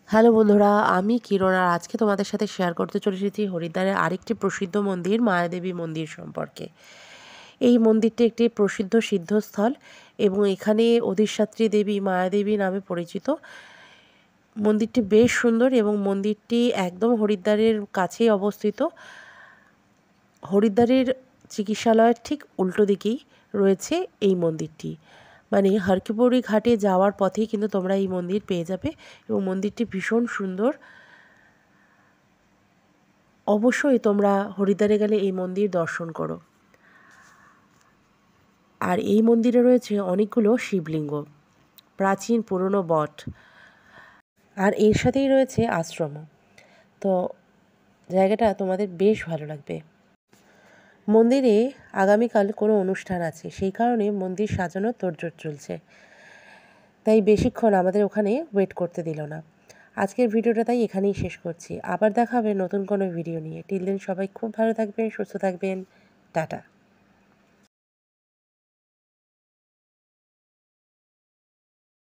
Hello বন্ধুরা, আমি কিরণ আর আজকে তোমাদের সাথে শেয়ার করতে চলে এসেছি হরিদ্বারের আরেকটি প্রসিদ্ধ মন্দির মায়াদেবী মন্দির সম্পর্কে। এই মন্দিরটি একটি প্রসিদ্ধ সিদ্ধস্থল এবং এখানে অধিষ্ঠাত্রী দেবী মায়াদেবী নামে পরিচিত। মন্দিরটি বেশ সুন্দর এবং মন্দিরটি একদম হরিদ্বারের কাছেই অবস্থিত। হরিদ্বারের চিকিৎসালয়ের ঠিক উল্টো দিকেই রয়েছে এই মন্দিরটি। মানে হরকিপৌড়ি ঘাটে যাওয়ার পথেই কিন্তু তোমরা এই মন্দির পেয়ে যাবে এবং মন্দিরটি ভীষণ সুন্দর। অবশ্যই তোমরা হরিদ্বারে গেলে এই মন্দির দর্শন করো। আর এই মন্দিরে রয়েছে অনেকগুলো শিবলিঙ্গ, প্রাচীন পুরনো বট, আর এর সাথেই রয়েছে আশ্রমও। তো জায়গাটা তোমাদের বেশ ভালো লাগবে। মন্দিরে আগামীকাল কোনো অনুষ্ঠান আছে, সেই কারণে মন্দির সাজানোর তোড়জোড় চলছে, তাই বেশিক্ষণ আমাদের ওখানে ওয়েট করতে দিল না। আজকের ভিডিওটা তাই এখানেই শেষ করছি। আবার দেখা হবে নতুন কোনো ভিডিও নিয়ে। টিল দেন সবাই খুব ভালো থাকবেন, সুস্থ থাকবেন। টাটা।